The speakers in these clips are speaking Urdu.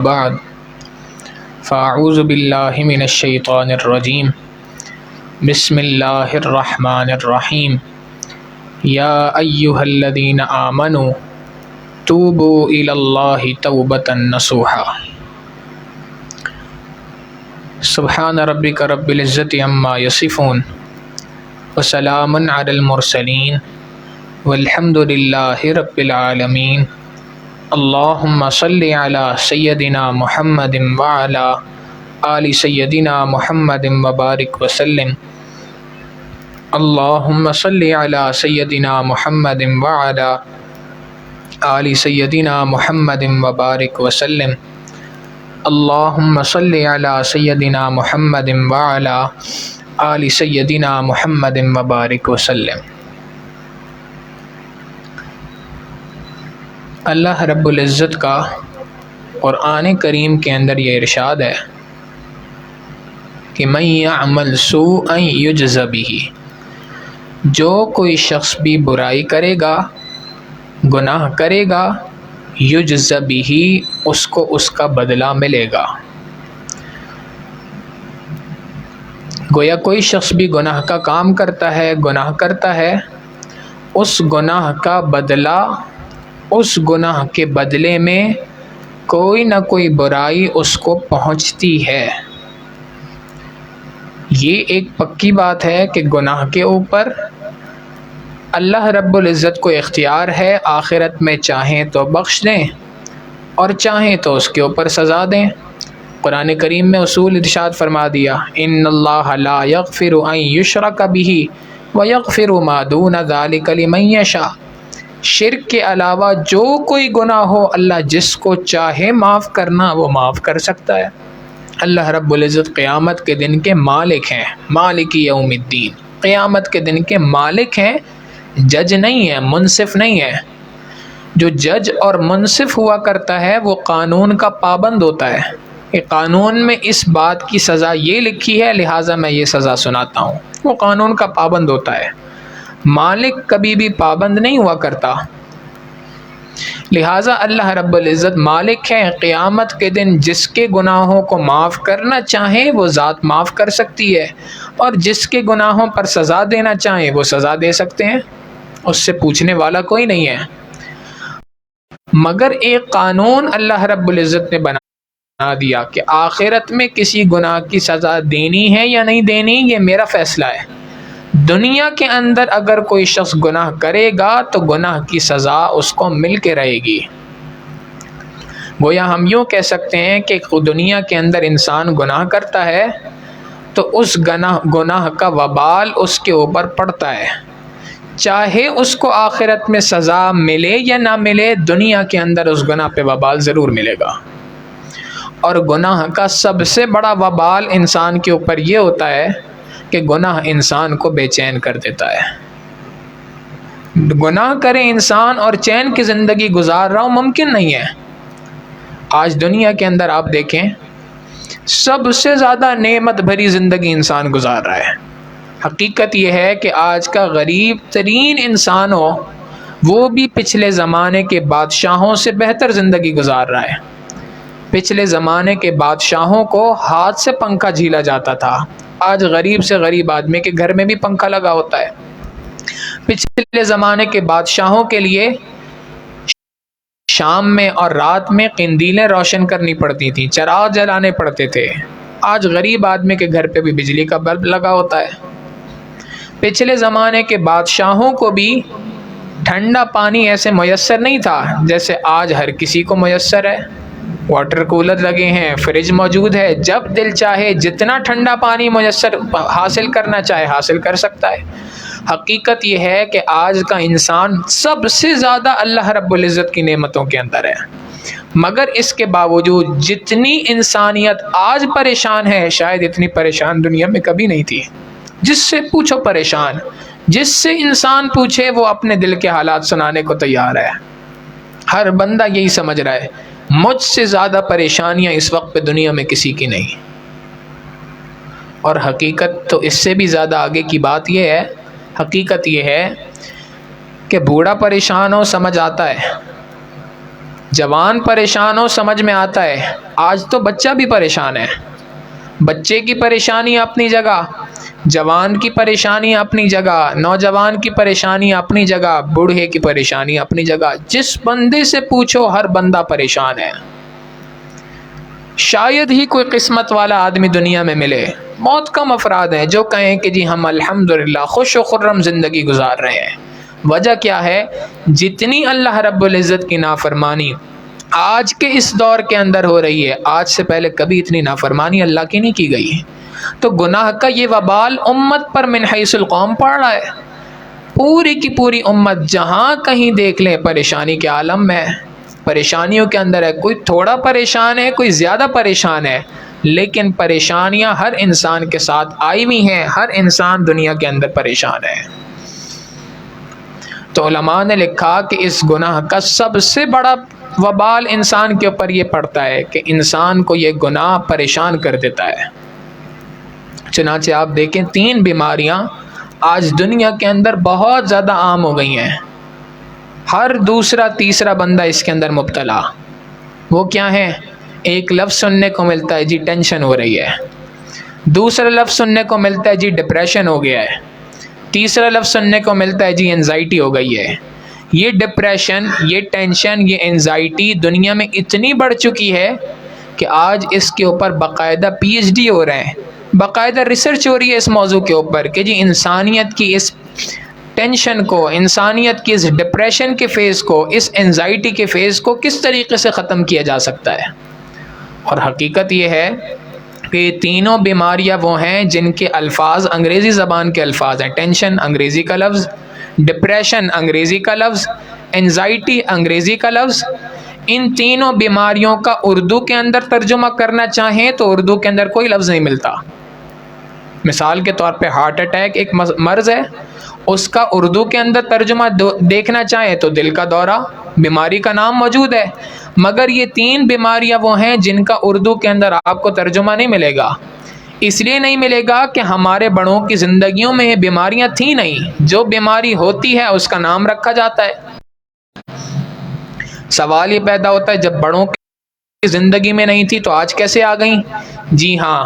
بعد فاعوذ باللہ من الشیطان الرجیم بسم اللہ الرحمن الرحیم یا ایہا الذین آمنوا توبوا الی اللہ توبۃ نصوحا۔ سبحان ربک رب العزۃ عما یصفون وسلام علی المرسلین والحمد للہ رب العالمین۔ اللہم صلی علی سیدنا محمد وعلی آل سیدنا محمد وبارک وسلم۔ اللہم صلی علی سیدنا محمد وعلی آل سیدنا محمد وبارک وسلم۔ اللہم صلی علی سیدنا محمد وعلی آل سیدنا محمد وبارک وسلم۔ اللہ رب العزت کا قرآن کریم کے اندر یہ ارشاد ہے کہ من یعمل سوءا یجز بہ، جو کوئی شخص بھی برائی کرے گا، گناہ کرے گا، یجز بہ، اس کو اس کا بدلہ ملے گا۔ گویا کوئی شخص بھی گناہ کا کام کرتا ہے، گناہ کرتا ہے، اس گناہ کا بدلہ، اس گناہ کے بدلے میں کوئی نہ کوئی برائی اس کو پہنچتی ہے۔ یہ ایک پکی بات ہے کہ گناہ کے اوپر اللہ رب العزت کو اختیار ہے، آخرت میں چاہیں تو بخش دیں اور چاہیں تو اس کے اوپر سزا دیں۔ قرآن کریم میں اصول ارشاد فرما دیا، ان اللہ لا یغفر ان یشرک بہ ویغفر ما دون ذلک لمن یشاء۔ شرک کے علاوہ جو کوئی گناہ ہو، اللہ جس کو چاہے معاف کرنا وہ معاف کر سکتا ہے۔ اللہ رب العزت قیامت کے دن کے مالک ہیں، مالک یوم الدین، قیامت کے دن کے مالک ہیں، جج نہیں ہے، منصف نہیں ہے۔ جو جج اور منصف ہوا کرتا ہے وہ قانون کا پابند ہوتا ہے کہ قانون میں اس بات کی سزا یہ لکھی ہے لہٰذا میں یہ سزا سناتا ہوں، وہ قانون کا پابند ہوتا ہے۔ مالک کبھی بھی پابند نہیں ہوا کرتا، لہٰذا اللہ رب العزت مالک ہے۔ قیامت کے دن جس کے گناہوں کو معاف کرنا چاہیں وہ ذات معاف کر سکتی ہے، اور جس کے گناہوں پر سزا دینا چاہیں وہ سزا دے سکتے ہیں، اس سے پوچھنے والا کوئی نہیں ہے۔ مگر ایک قانون اللہ رب العزت نے بنا دیا کہ آخرت میں کسی گناہ کی سزا دینی ہے یا نہیں دینی، یہ میرا فیصلہ ہے۔ دنیا کے اندر اگر کوئی شخص گناہ کرے گا تو گناہ کی سزا اس کو مل کے رہے گی۔ گویا ہم یوں کہہ سکتے ہیں کہ دنیا کے اندر انسان گناہ کرتا ہے تو اس گناہ کا وبال اس کے اوپر پڑتا ہے، چاہے اس کو آخرت میں سزا ملے یا نہ ملے، دنیا کے اندر اس گناہ پہ وبال ضرور ملے گا۔ اور گناہ کا سب سے بڑا وبال انسان کے اوپر یہ ہوتا ہے کہ گناہ انسان کو بے چین کر دیتا ہے۔ گناہ کرے انسان اور چین کی زندگی گزار رہا ہوں ممکن نہیں ہے۔ آج دنیا کے اندر آپ دیکھیں، سب سے زیادہ نعمت بھری زندگی انسان گزار رہا ہے۔ حقیقت یہ ہے کہ آج کا غریب ترین انسان ہو وہ بھی پچھلے زمانے کے بادشاہوں سے بہتر زندگی گزار رہا ہے۔ پچھلے زمانے کے بادشاہوں کو ہاتھ سے پنکھا جھیلا جاتا تھا، آج غریب سے غریب آدمی کے گھر میں بھی پنکھا لگا ہوتا ہے۔ پچھلے زمانے کے بادشاہوں کے لیے شام میں اور رات میں قندیلیں روشن کرنی پڑتی تھیں، چراغ جلانے پڑتے تھے، آج غریب آدمی کے گھر پہ بھی بجلی کا بلب لگا ہوتا ہے۔ پچھلے زمانے کے بادشاہوں کو بھی ٹھنڈا پانی ایسے میسر نہیں تھا جیسے آج ہر کسی کو میسر ہے۔ واٹر کولر لگے ہیں، فریج موجود ہے، جب دل چاہے جتنا ٹھنڈا پانی میسر حاصل کرنا چاہے حاصل کر سکتا ہے۔ حقیقت یہ ہے کہ آج کا انسان سب سے زیادہ اللہ رب العزت کی نعمتوں کے اندر ہے، مگر اس کے باوجود جتنی انسانیت آج پریشان ہے شاید اتنی پریشان دنیا میں کبھی نہیں تھی۔ جس سے پوچھو پریشان، جس سے انسان پوچھے وہ اپنے دل کے حالات سنانے کو تیار ہے۔ ہر بندہ یہی سمجھ رہا ہے مجھ سے زیادہ پریشانیاں اس وقت پہ دنیا میں کسی کی نہیں۔ اور حقیقت تو اس سے بھی زیادہ آگے کی بات یہ ہے، حقیقت یہ ہے کہ بوڑھا پریشان ہو سمجھ آتا ہے، جوان پریشان ہو سمجھ میں آتا ہے، آج تو بچہ بھی پریشان ہے، بچے کی پریشانی اپنی جگہ، جوان کی پریشانی اپنی جگہ، نوجوان کی پریشانی اپنی جگہ، بوڑھے کی پریشانی اپنی جگہ، جس بندے سے پوچھو ہر بندہ پریشان ہے۔ شاید ہی کوئی قسمت والا آدمی دنیا میں ملے، بہت کم افراد ہیں جو کہیں کہ جی ہم الحمدللہ خوش و خرم زندگی گزار رہے ہیں۔ وجہ کیا ہے؟ جتنی اللہ رب العزت کی نافرمانی آج کے اس دور کے اندر ہو رہی ہے، آج سے پہلے کبھی اتنی نافرمانی اللہ کی نہیں کی گئی۔ تو گناہ کا یہ وبال امت پر من حیث القوم پڑ رہا ہے، پوری کی پوری امت جہاں کہیں دیکھ لیں پریشانی کے عالم میں، پریشانیوں کے اندر ہے، کوئی تھوڑا پریشان ہے، کوئی زیادہ پریشان ہے، لیکن پریشانیاں ہر انسان کے ساتھ آئی ہوئی ہیں، ہر انسان دنیا کے اندر پریشان ہے۔ تو علماء نے لکھا کہ اس گناہ کا سب سے بڑا وبال انسان کے اوپر یہ پڑتا ہے کہ انسان کو یہ گناہ پریشان کر دیتا ہے۔ چنانچہ آپ دیکھیں 3 بیماریاں آج دنیا کے اندر بہت زیادہ عام ہو گئی ہیں، ہر دوسرا تیسرا بندہ اس کے اندر مبتلا۔ وہ کیا ہیں؟ ایک لفظ سننے کو ملتا ہے جی ٹینشن ہو رہی ہے، دوسرا لفظ سننے کو ملتا ہے جی ڈپریشن ہو گیا ہے، تیسرا لفظ سننے کو ملتا ہے جی انزائٹی ہو گئی ہے۔ یہ ڈپریشن، یہ ٹینشن، یہ انزائٹی دنیا میں اتنی بڑھ چکی ہے کہ آج اس کے اوپر باقاعدہ پی ایچ ڈی ہو رہے ہیں، باقاعدہ ریسرچ ہو رہی ہے اس موضوع کے اوپر کہ جی انسانیت کی اس ٹینشن کو، انسانیت کی اس ڈپریشن کے فیز کو، اس انزائٹی کے فیز کو کس طریقے سے ختم کیا جا سکتا ہے۔ اور حقیقت یہ ہے کہ یہ تینوں بیماریاں وہ ہیں جن کے الفاظ انگریزی زبان کے الفاظ ہیں۔ ٹینشن انگریزی کا لفظ، ڈپریشن انگریزی کا لفظ، انزائٹی انگریزی کا لفظ۔ ان تینوں بیماریوں کا اردو کے اندر ترجمہ کرنا چاہیں تو اردو کے اندر کوئی لفظ نہیں ملتا۔ مثال کے طور پہ ہارٹ اٹیک ایک مرض ہے، اس کا اردو کے اندر ترجمہ دیکھنا چاہیں تو دل کا دورہ، بیماری کا نام موجود ہے، مگر یہ 3 بیماریاں وہ ہیں جن کا اردو کے اندر آپ کو ترجمہ نہیں ملے گا۔ اس لیے نہیں ملے گا کہ ہمارے بڑوں کی زندگیوں میں یہ بیماریاں تھیں نہیں، جو بیماری ہوتی ہے اس کا نام رکھا جاتا ہے۔ سوال یہ پیدا ہوتا ہے جب بڑوں کی زندگی میں نہیں تھی تو آج کیسے آ گئیں؟ جی ہاں،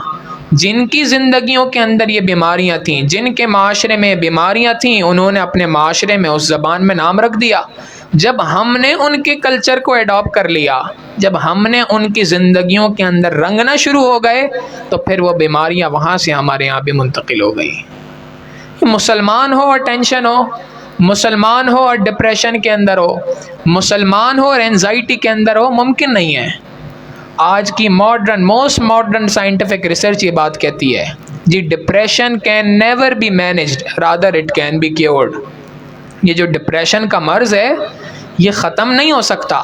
جن کی زندگیوں کے اندر یہ بیماریاں تھیں، جن کے معاشرے میں بیماریاں تھیں، انہوں نے اپنے معاشرے میں اس زبان میں نام رکھ دیا۔ جب ہم نے ان کے کلچر کو ایڈاپٹ کر لیا، جب ہم نے ان کی زندگیوں کے اندر رنگنا شروع ہو گئے تو پھر وہ بیماریاں وہاں سے ہمارے یہاں بھی منتقل ہو گئی۔ مسلمان ہو اور ٹینشن ہو، مسلمان ہو اور ڈپریشن کے اندر ہو، مسلمان ہو اور اینزائٹی کے اندر ہو، ممکن نہیں ہے۔ آج کی موسٹ ماڈرن سائنٹیفک ریسرچ یہ بات کہتی ہے جی depression can never be managed rather it can be cured. یہ جو ڈپریشن کا مرض ہے یہ ختم نہیں ہو سکتا،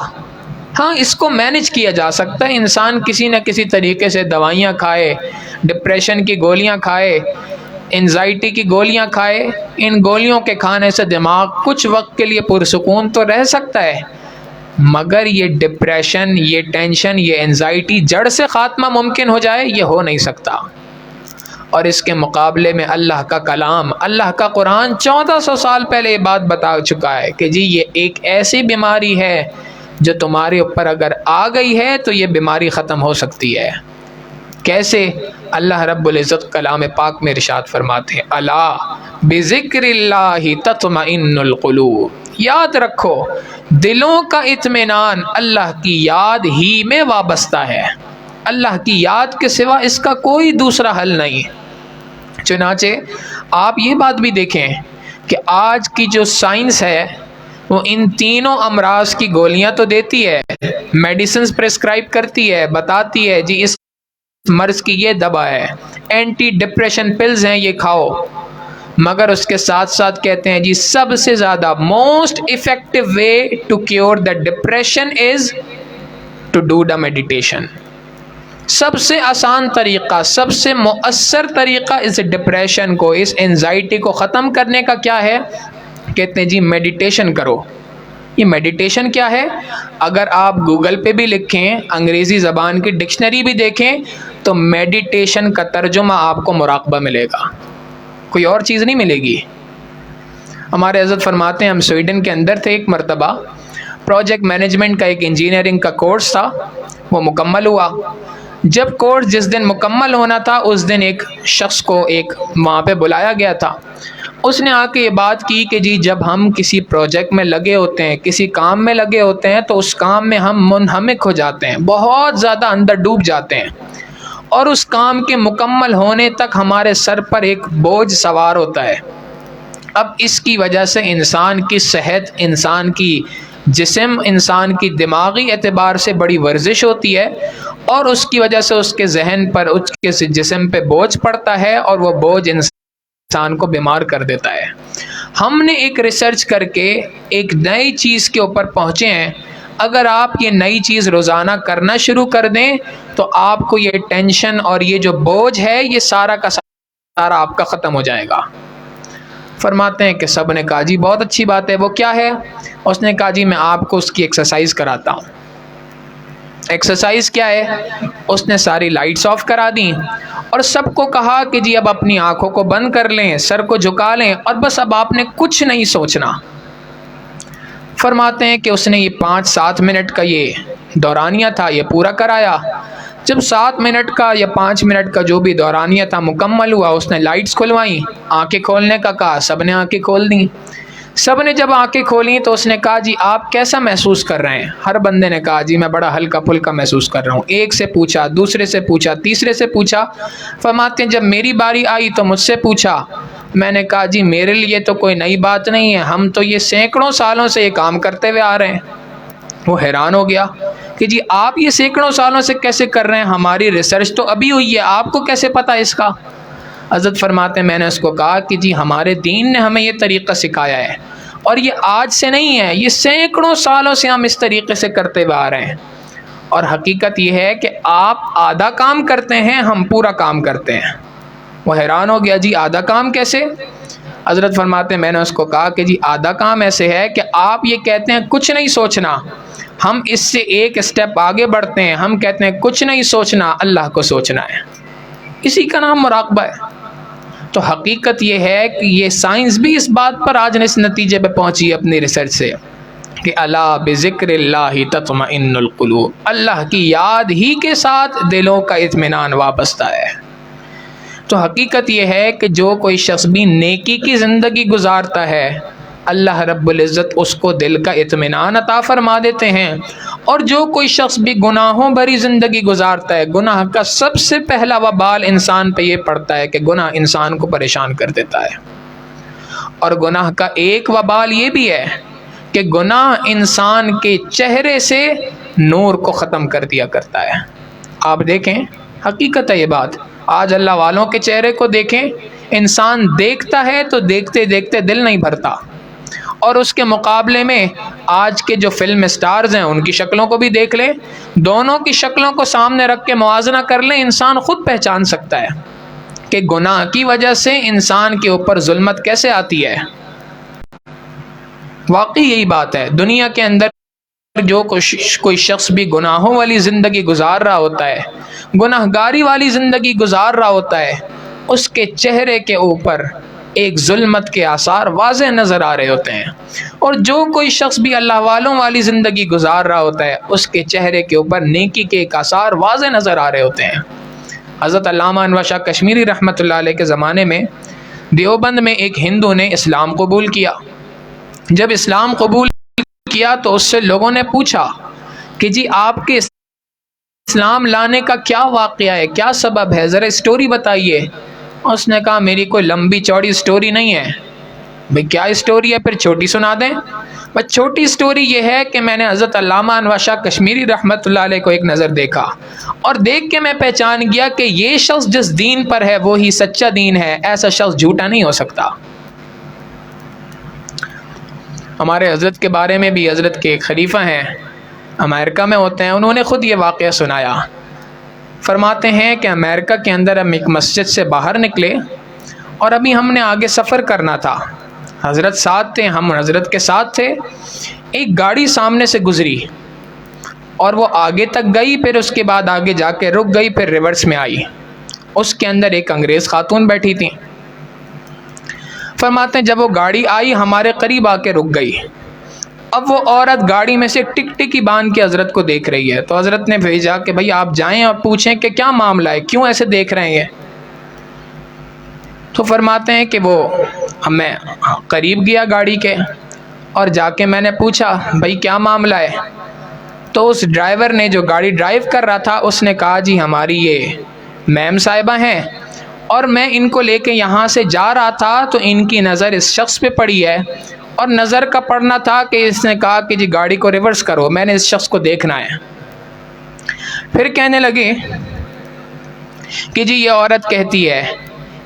ہاں اس کو مینج کیا جا سکتا ہے۔ انسان کسی نہ کسی طریقے سے دوائیاں کھائے، ڈپریشن کی گولیاں کھائے، انزائٹی کی گولیاں کھائے، ان گولیوں کے کھانے سے دماغ کچھ وقت کے لیے پرسکون تو رہ سکتا ہے، مگر یہ ڈپریشن، یہ ٹینشن، یہ انزائٹی جڑ سے خاتمہ ممکن ہو جائے یہ ہو نہیں سکتا۔ اور اس کے مقابلے میں اللہ کا کلام، اللہ کا قرآن 1400 سال پہلے یہ بات بتا چکا ہے کہ جی یہ ایک ایسی بیماری ہے جو تمہارے اوپر اگر آ گئی ہے تو یہ بیماری ختم ہو سکتی ہے۔ کیسے؟ اللہ رب العزت کلام پاک میں ارشاد فرماتے ہیں الا بذکر اللہ تطمئن القلوب، یاد رکھو دلوں کا اطمینان اللہ کی یاد ہی میں وابستہ ہے، اللہ کی یاد کے سوا اس کا کوئی دوسرا حل نہیں۔ چنانچہ آپ یہ بات بھی دیکھیں کہ آج کی جو سائنس ہے وہ ان تینوں امراض کی گولیاں تو دیتی ہے، میڈیسنز پرسکرائب کرتی ہے، بتاتی ہے جی اس مرض کی یہ دوا ہے، اینٹی ڈپریشن پلز ہیں یہ کھاؤ، مگر اس کے ساتھ ساتھ کہتے ہیں جی سب سے زیادہ most effective way to cure the depression is to do the meditation. سب سے آسان طریقہ، سب سے مؤثر طریقہ اس ڈپریشن کو، اس انزائٹی کو ختم کرنے کا کیا ہے؟ کہتے ہیں جی میڈیٹیشن کرو۔ یہ میڈیٹیشن کیا ہے؟ اگر آپ گوگل پہ بھی لکھیں، انگریزی زبان کی ڈکشنری بھی دیکھیں تو میڈیٹیشن کا ترجمہ آپ کو مراقبہ ملے گا، کوئی اور چیز نہیں ملے گی۔ ہمارے حضرت فرماتے ہیں ہم سویڈن کے اندر تھے ایک مرتبہ، پروجیکٹ مینجمنٹ کا ایک انجینئرنگ کا کورس تھا، وہ مکمل ہوا۔ جب کورس جس دن مکمل ہونا تھا اس دن ایک شخص کو ایک وہاں پہ بلایا گیا تھا۔ اس نے آ کے یہ بات کی کہ جی جب ہم کسی پروجیکٹ میں لگے ہوتے ہیں، کسی کام میں لگے ہوتے ہیں، تو اس کام میں ہم منہمک ہو جاتے ہیں، بہت زیادہ اندر ڈوب جاتے ہیں، اور اس کام کے مکمل ہونے تک ہمارے سر پر ایک بوجھ سوار ہوتا ہے۔ اب اس کی وجہ سے انسان کی صحت، انسان کی جسم، انسان کی دماغی اعتبار سے بڑی ورزش ہوتی ہے، اور اس کی وجہ سے اس کے ذہن پر، اس کے جسم پہ بوجھ پڑتا ہے، اور وہ بوجھ انسان کو بیمار کر دیتا ہے۔ ہم نے ایک ریسرچ کر کے ایک نئی چیز کے اوپر پہنچے ہیں، اگر آپ یہ نئی چیز روزانہ کرنا شروع کر دیں تو آپ کو یہ ٹینشن اور یہ جو بوجھ ہے یہ سارا کا سارا آپ کا ختم ہو جائے گا۔ فرماتے ہیں کہ سب نے کہا جی بہت اچھی بات ہے، وہ کیا ہے؟ اس نے کہا جی میں آپ کو اس کی ایکسرسائز کراتا ہوں۔ ایکسرسائز کیا ہے؟ اس نے ساری لائٹس آف کرا دیں اور سب کو کہا کہ جی اب اپنی آنکھوں کو بند کر لیں، سر کو جھکا لیں، اور بس اب آپ نے کچھ نہیں سوچنا۔ فرماتے ہیں کہ اس نے یہ 5-7 منٹ کا یہ دورانیہ تھا یہ پورا کرایا۔ جب 7 منٹ کا یا 5 منٹ کا جو بھی دورانیہ تھا مکمل ہوا، اس نے لائٹس کھلوائیں، آنکھیں کھولنے کا کہا، سب نے آنکھیں کھول دیں۔ سب نے جب آنکھیں کھولیں تو اس نے کہا جی آپ کیسا محسوس کر رہے ہیں؟ ہر بندے نے کہا جی میں بڑا ہلکا پھلکا محسوس کر رہا ہوں۔ ایک سے پوچھا، دوسرے سے پوچھا، تیسرے سے پوچھا۔ فرماتے ہیں جب میری باری آئی تو مجھ سے پوچھا، میں نے کہا جی میرے لیے تو کوئی نئی بات نہیں ہے، ہم تو یہ سینکڑوں سالوں سے یہ کام کرتے ہوئے آ رہے ہیں۔ وہ حیران ہو گیا کہ جی آپ یہ سینکڑوں سالوں سے کیسے کر رہے ہیں؟ ہماری ریسرچ تو ابھی ہوئی ہے، آپ کو کیسے پتا اس کا؟ حضرت فرماتے ہیں میں نے اس کو کہا کہ جی ہمارے دین نے ہمیں یہ طریقہ سکھایا ہے، اور یہ آج سے نہیں ہے، یہ سینکڑوں سالوں سے ہم اس طریقے سے کرتے ہوئے آ رہے ہیں، اور حقیقت یہ ہے کہ آپ آدھا کام کرتے ہیں، ہم پورا کام کرتے ہیں۔ وہ حیران ہو گیا جی آدھا کام کیسے؟ حضرت فرماتے ہیں میں نے اس کو کہا کہ جی آدھا کام ایسے ہے کہ آپ یہ کہتے ہیں کچھ نہیں سوچنا، ہم اس سے ایک اسٹیپ آگے بڑھتے ہیں، ہم کہتے ہیں کچھ نہیں سوچنا، اللہ کو سوچنا ہے، اسی کا نام مراقبہ ہے۔ تو حقیقت یہ ہے کہ یہ سائنس بھی اس بات پر آج اس نتیجے پہ پہنچی اپنی ریسرچ سے کہ الا بذکر اللہ تطمئن القلوب، اللہ کی یاد ہی کے ساتھ دلوں کا اطمینان وابستہ ہے۔ تو حقیقت یہ ہے کہ جو کوئی شخص بھی نیکی کی زندگی گزارتا ہے، اللہ رب العزت اس کو دل کا اطمینان عطا فرما دیتے ہیں، اور جو کوئی شخص بھی گناہوں بھری زندگی گزارتا ہے، گناہ کا سب سے پہلا وبال انسان پہ یہ پڑتا ہے کہ گناہ انسان کو پریشان کر دیتا ہے، اور گناہ کا ایک وبال یہ بھی ہے کہ گناہ انسان کے چہرے سے نور کو ختم کر دیا کرتا ہے۔ آپ دیکھیں حقیقت ہے یہ بات، آج اللہ والوں کے چہرے کو دیکھیں، انسان دیکھتا ہے تو دیکھتے دیکھتے دل نہیں بھرتا، اور اس کے مقابلے میں آج کے جو فلم اسٹارز ہیں ان کی شکلوں کو بھی دیکھ لیں، دونوں کی شکلوں کو سامنے رکھ کے موازنہ کر لیں، انسان خود پہچان سکتا ہے کہ گناہ کی وجہ سے انسان کے اوپر ظلمت کیسے آتی ہے۔ واقعی یہی بات ہے، دنیا کے اندر جو کوئی شخص بھی گناہوں والی زندگی گزار رہا ہوتا ہے، گناہ گاری والی زندگی گزار رہا ہوتا ہے، اس کے چہرے کے اوپر ایک ظلمت کے آثار واضح نظر آ رہے ہوتے ہیں، اور جو کوئی شخص بھی اللہ والوں والی زندگی گزار رہا ہوتا ہے اس کے چہرے کے اوپر نیکی کے ایک آثار واضح نظر آ رہے ہوتے ہیں۔ حضرت علامہ انور شاہ کشمیری رحمۃ اللہ علیہ کے زمانے میں دیوبند میں ایک ہندو نے اسلام قبول کیا۔ جب اسلام قبول کیا تو اس سے لوگوں نے پوچھا کہ جی آپ کے اسلام لانے کا کیا واقعہ ہے، کیا سبب ہے، ذرا اسٹوری بتائیے۔ اس نے کہا میری کوئی لمبی چوڑی اسٹوری نہیں ہے۔ بھئی کیا اسٹوری ہے؟ پھر چھوٹی سنا دیں۔ بس چھوٹی اسٹوری یہ ہے کہ میں نے حضرت علامہ انور شاہ کشمیری رحمۃ اللہ علیہ کو ایک نظر دیکھا، اور دیکھ کے میں پہچان گیا کہ یہ شخص جس دین پر ہے وہی سچا دین ہے، ایسا شخص جھوٹا نہیں ہو سکتا۔ ہمارے حضرت کے بارے میں بھی، حضرت کے ایک خلیفہ ہیں امریکہ میں ہوتے ہیں، انہوں نے خود یہ واقعہ سنایا۔ فرماتے ہیں کہ امریکہ کے اندر ہم ایک مسجد سے باہر نکلے، اور ابھی ہم نے آگے سفر کرنا تھا، حضرت ساتھ تھے، ہم حضرت کے ساتھ تھے۔ ایک گاڑی سامنے سے گزری اور وہ آگے تک گئی، پھر اس کے بعد آگے جا کے رک گئی، پھر ریورس میں آئی۔ اس کے اندر ایک انگریز خاتون بیٹھی تھیں۔ فرماتے ہیں جب وہ گاڑی آئی ہمارے قریب آ کے رک گئی، اب وہ عورت گاڑی میں سے ٹک ٹکی باندھ کے حضرت کو دیکھ رہی ہے، تو حضرت نے بھیجا کہ بھائی آپ جائیں اور پوچھیں کہ کیا معاملہ ہے، کیوں ایسے دیکھ رہے ہیں۔ تو فرماتے ہیں کہ وہ میں قریب گیا گاڑی کے اور جا کے میں نے پوچھا بھائی کیا معاملہ ہے، تو اس ڈرائیور نے جو گاڑی ڈرائیو کر رہا تھا اس نے کہا جی ہماری یہ میم صاحبہ ہیں اور میں ان کو لے کے یہاں سے جا رہا تھا تو ان کی نظر اس شخص پہ پڑی ہے، اور نظر کا پڑنا تھا کہ اس نے کہا کہ جی گاڑی کو ریورس کرو، میں نے اس شخص کو دیکھنا ہے۔ پھر کہنے لگے کہ جی یہ عورت کہتی ہے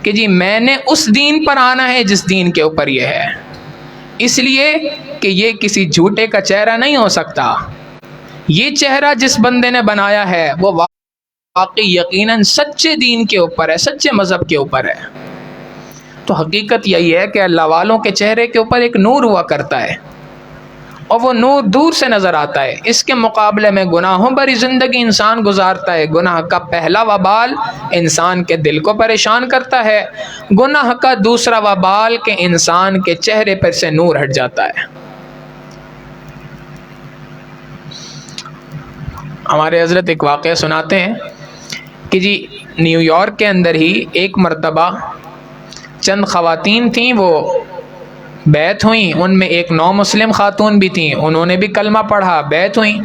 کہ جی میں نے اس دین پر آنا ہے جس دین کے اوپر یہ ہے، اس لیے کہ یہ کسی جھوٹے کا چہرہ نہیں ہو سکتا، یہ چہرہ جس بندے نے بنایا ہے وہ واقعی یقیناً سچے دین کے اوپر ہے، سچے مذہب کے اوپر ہے۔ تو حقیقت یہی ہے کہ اللہ والوں کے چہرے کے اوپر ایک نور ہوا کرتا ہے اور وہ نور دور سے نظر آتا ہے، اس کے مقابلے میں گناہوں بھری زندگی انسان گزارتا ہے، گناہ کا پہلا وبال انسان کے دل کو پریشان کرتا ہے، گناہ کا دوسرا وبال کہ انسان کے چہرے پر سے نور ہٹ جاتا ہے۔ ہمارے حضرت ایک واقعہ سناتے ہیں کہ جی نیو یارک کے اندر ہی ایک مرتبہ چند خواتین تھیں، وہ بیعت ہوئیں، ان میں ایک نو مسلم خاتون بھی تھیں، انہوں نے بھی کلمہ پڑھا، بیعت ہوئیں۔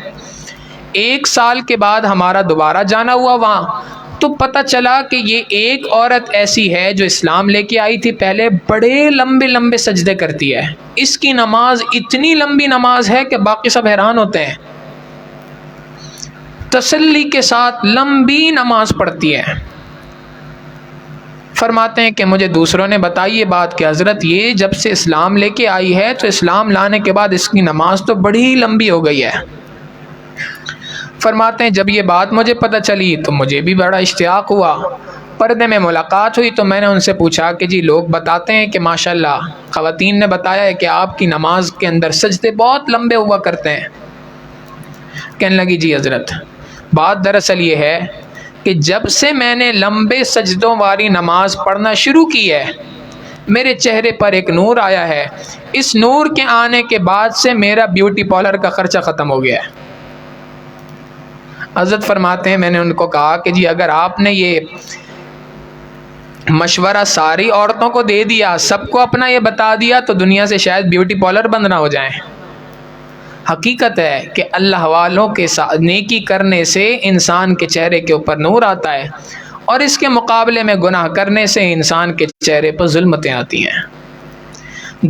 1 سال کے بعد ہمارا دوبارہ جانا ہوا وہاں، تو پتہ چلا کہ یہ ایک عورت ایسی ہے جو اسلام لے کے آئی تھی، پہلے بڑے لمبے لمبے سجدے کرتی ہے، اس کی نماز اتنی لمبی نماز ہے کہ باقی سب حیران ہوتے ہیں، تسلی کے ساتھ لمبی نماز پڑھتی ہے۔ فرماتے ہیں کہ مجھے دوسروں نے بتائی یہ بات کہ حضرت یہ جب سے اسلام لے کے آئی ہے تو اسلام لانے کے بعد اس کی نماز تو بڑی لمبی ہو گئی ہے۔ فرماتے ہیں جب یہ بات مجھے پتہ چلی تو مجھے بھی بڑا اشتیاق ہوا، پردے میں ملاقات ہوئی تو میں نے ان سے پوچھا کہ جی لوگ بتاتے ہیں کہ ماشاءاللہ خواتین نے بتایا ہے کہ آپ کی نماز کے اندر سجدے بہت لمبے ہوا کرتے ہیں۔ کہنے لگی جی حضرت بات دراصل یہ ہے کہ جب سے میں نے لمبے سجدوں والی نماز پڑھنا شروع کی ہے میرے چہرے پر ایک نور آیا ہے، اس نور کے آنے کے بعد سے میرا بیوٹی پارلر کا خرچہ ختم ہو گیا ہے۔ حضرت فرماتے ہیں میں نے ان کو کہا کہ جی اگر آپ نے یہ مشورہ ساری عورتوں کو دے دیا، سب کو اپنا یہ بتا دیا تو دنیا سے شاید بیوٹی پارلر بند نہ ہو جائیں۔ حقیقت ہے کہ اللہ والوں کے ساتھ نیکی کرنے سے انسان کے چہرے کے اوپر نور آتا ہے، اور اس کے مقابلے میں گناہ کرنے سے انسان کے چہرے پر ظلمتیں آتی ہیں۔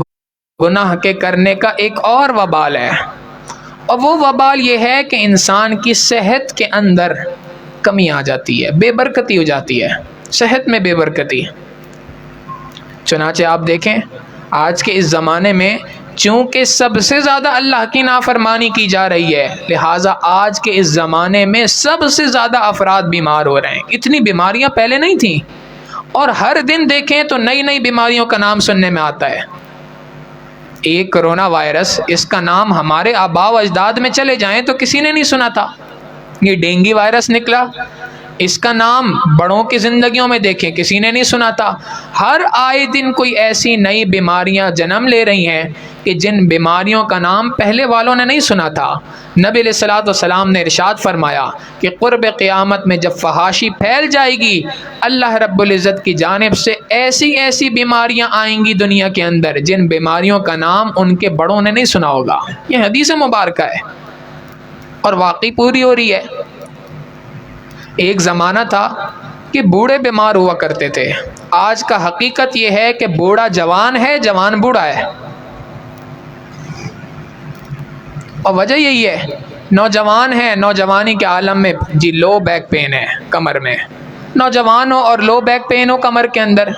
گناہ کے کرنے کا ایک اور وبال ہے، اور وہ وبال یہ ہے کہ انسان کی صحت کے اندر کمی آ جاتی ہے، بے برکتی ہو جاتی ہے، صحت میں بے برکتی۔ چنانچہ آپ دیکھیں آج کے اس زمانے میں چونکہ سب سے زیادہ اللہ کی نافرمانی کی جا رہی ہے، لہٰذا آج کے اس زمانے میں سب سے زیادہ افراد بیمار ہو رہے ہیں۔ اتنی بیماریاں پہلے نہیں تھیں، اور ہر دن دیکھیں تو نئی نئی بیماریوں کا نام سننے میں آتا ہے۔ ایک کرونا وائرس، اس کا نام ہمارے آباء و اجداد میں چلے جائیں تو کسی نے نہیں سنا تھا۔ یہ ڈینگی وائرس نکلا، اس کا نام بڑوں کی زندگیوں میں دیکھیں کسی نے نہیں سنا تھا۔ ہر آئے دن کوئی ایسی نئی بیماریاں جنم لے رہی ہیں کہ جن بیماریوں کا نام پہلے والوں نے نہیں سنا تھا۔ نبی علیہ الصلوۃ والسلام نے ارشاد فرمایا کہ قرب قیامت میں جب فحاشی پھیل جائے گی، اللہ رب العزت کی جانب سے ایسی ایسی بیماریاں آئیں گی دنیا کے اندر جن بیماریوں کا نام ان کے بڑوں نے نہیں سنا ہوگا۔ یہ حدیث مبارکہ ہے اور واقعی پوری ہو رہی ہے۔ ایک زمانہ تھا کہ بوڑھے بیمار ہوا کرتے تھے، آج کا حقیقت یہ ہے کہ بوڑھا جوان ہے، جوان بوڑھا ہے، اور وجہ یہی ہے نوجوان ہے، نوجوانی کے عالم میں جی لو بیک پین ہے کمر میں، نوجوان ہو اور لو بیک پین ہو کمر کے اندر۔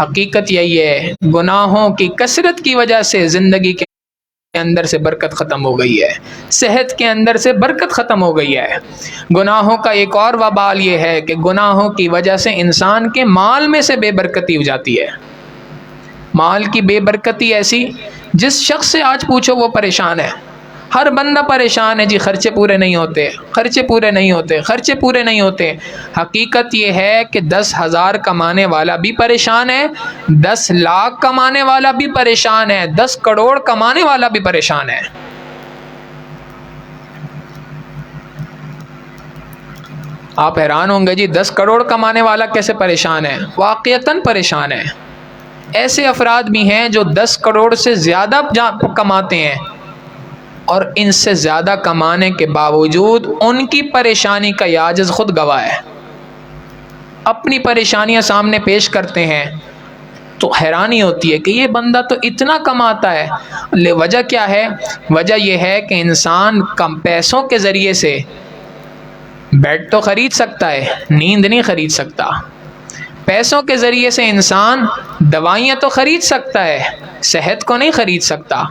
حقیقت یہی ہے گناہوں کی کثرت کی وجہ سے زندگی کے اندر سے برکت ختم ہو گئی ہے، صحت کے اندر سے برکت ختم ہو گئی ہے۔ گناہوں کا ایک اور وبال یہ ہے کہ گناہوں کی وجہ سے انسان کے مال میں سے بے برکتی ہو جاتی ہے۔ مال کی بے برکتی ایسی جس شخص سے آج پوچھو وہ پریشان ہے، ہر بندہ پریشان ہے جی، خرچے پورے نہیں ہوتے، خرچے پورے نہیں ہوتے، خرچے پورے نہیں ہوتے۔ حقیقت یہ ہے کہ 10,000 کمانے والا بھی پریشان ہے، 10 لاکھ کمانے والا بھی پریشان ہے، 10 کروڑ کمانے والا بھی پریشان ہے۔ آپ حیران ہوں گے جی 10 کروڑ کمانے والا کیسے پریشان ہے؟ واقعتاً پریشان ہے۔ ایسے افراد بھی ہیں جو 10 کروڑ سے زیادہ کماتے ہیں اور ان سے زیادہ کمانے کے باوجود ان کی پریشانی کا یہ عاجز خود گواہ ہے، اپنی پریشانیاں سامنے پیش کرتے ہیں تو حیرانی ہوتی ہے کہ یہ بندہ تو اتنا کماتا ہے۔ وجہ کیا ہے؟ وجہ یہ ہے کہ انسان کم پیسوں کے ذریعے سے بیڈ تو خرید سکتا ہے، نیند نہیں خرید سکتا۔ پیسوں کے ذریعے سے انسان دوائیاں تو خرید سکتا ہے، صحت کو نہیں خرید سکتا۔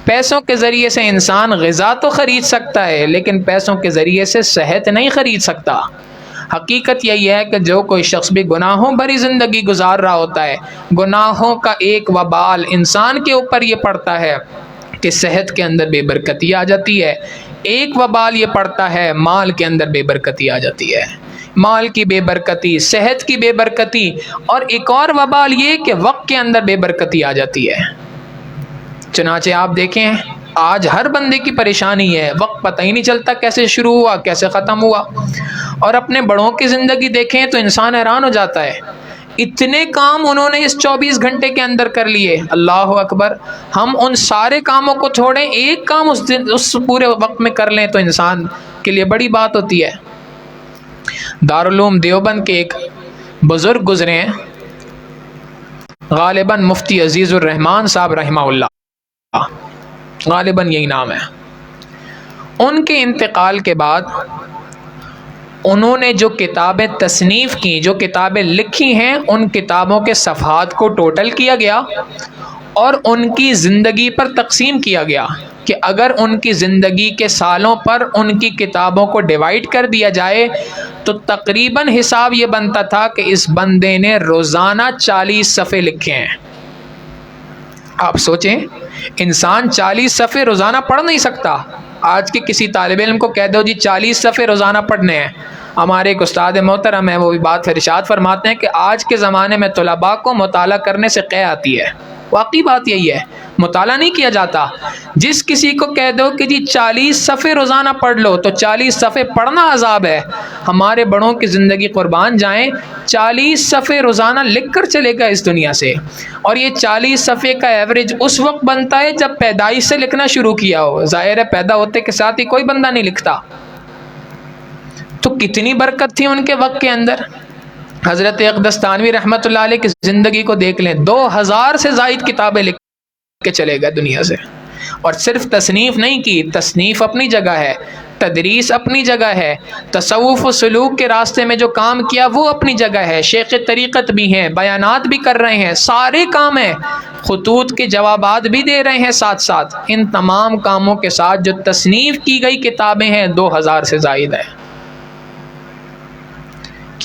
پیسوں کے ذریعے سے انسان غذا تو خرید سکتا ہے، لیکن پیسوں کے ذریعے سے صحت نہیں خرید سکتا۔ حقیقت یہی ہے کہ جو کوئی شخص بھی گناہوں بھری زندگی گزار رہا ہوتا ہے، گناہوں کا ایک وبال انسان کے اوپر یہ پڑتا ہے کہ صحت کے اندر بے برکتی آ جاتی ہے، ایک وبال یہ پڑتا ہے مال کے اندر بے برکتی آ جاتی ہے، مال کی بے برکتی، صحت کی بے برکتی، اور ایک اور وبال یہ کہ وقت کے اندر بے برکتی آ جاتی ہے۔ چنانچہ آپ دیکھیں آج ہر بندے کی پریشانی ہے، وقت پتہ ہی نہیں چلتا کیسے شروع ہوا کیسے ختم ہوا۔ اور اپنے بڑوں کی زندگی دیکھیں تو انسان حیران ہو جاتا ہے، اتنے کام انہوں نے اس 24 گھنٹے کے اندر کر لیے، اللہ اکبر۔ ہم ان سارے کاموں کو چھوڑیں، ایک کام اس پورے وقت میں کر لیں تو انسان کے لیے بڑی بات ہوتی ہے۔ دارالعلوم دیوبند کے ایک بزرگ گزرے ہیں، غالباً مفتی عزیز الرحمان صاحب رحمہ اللہ، غالباً یہی نام ہے۔ ان کے انتقال کے بعد انہوں نے جو کتابیں تصنیف کی، جو کتابیں لکھی ہیں، ان کتابوں کے صفحات کو ٹوٹل کیا گیا اور ان کی زندگی پر تقسیم کیا گیا کہ اگر ان کی زندگی کے سالوں پر ان کی کتابوں کو ڈیوائیڈ کر دیا جائے تو تقریباً حساب یہ بنتا تھا کہ اس بندے نے روزانہ 40 صفحے لکھے ہیں۔ آپ سوچیں، انسان 40 صفحے روزانہ پڑھ نہیں سکتا۔ آج کے کسی طالب علم کو کہہ دو جی 40 صفحے روزانہ پڑھنے ہیں، ہمارے ایک استاد محترم ہیں وہ بھی بات ارشاد فرماتے ہیں کہ آج کے زمانے میں طلباء کو مطالعہ کرنے سے قے آتی ہے۔ واقعی بات یہی ہے، مطالعہ نہیں کیا جاتا۔ جس کسی کو کہہ دو کہ جی 40 صفحے روزانہ پڑھ لو تو 40 صفحے پڑھنا عذاب ہے۔ ہمارے بڑوں کی زندگی قربان جائیں، 40 صفحے روزانہ لکھ کر چلے گا اس دنیا سے، اور یہ 40 صفحے کا ایوریج اس وقت بنتا ہے جب پیدائش سے لکھنا شروع کیا ہو۔ ظاہر ہے پیدا ہوتے کے ساتھ ہی کوئی بندہ نہیں لکھتا، تو کتنی برکت تھی ان کے وقت کے اندر۔ حضرت اقدس تھانوی رحمۃ اللہ علیہ کی زندگی کو دیکھ لیں، 2000 سے زائد کتابیں لکھ کے چلے گئے دنیا سے، اور صرف تصنیف نہیں کی، تصنیف اپنی جگہ ہے، تدریس اپنی جگہ ہے، تصوف و سلوک کے راستے میں جو کام کیا وہ اپنی جگہ ہے، شیخ طریقت بھی ہیں، بیانات بھی کر رہے ہیں، سارے کام ہیں، خطوط کے جوابات بھی دے رہے ہیں ساتھ ساتھ۔ ان تمام کاموں کے ساتھ جو تصنیف کی گئی کتابیں ہیں 2000 سے زائد ہیں۔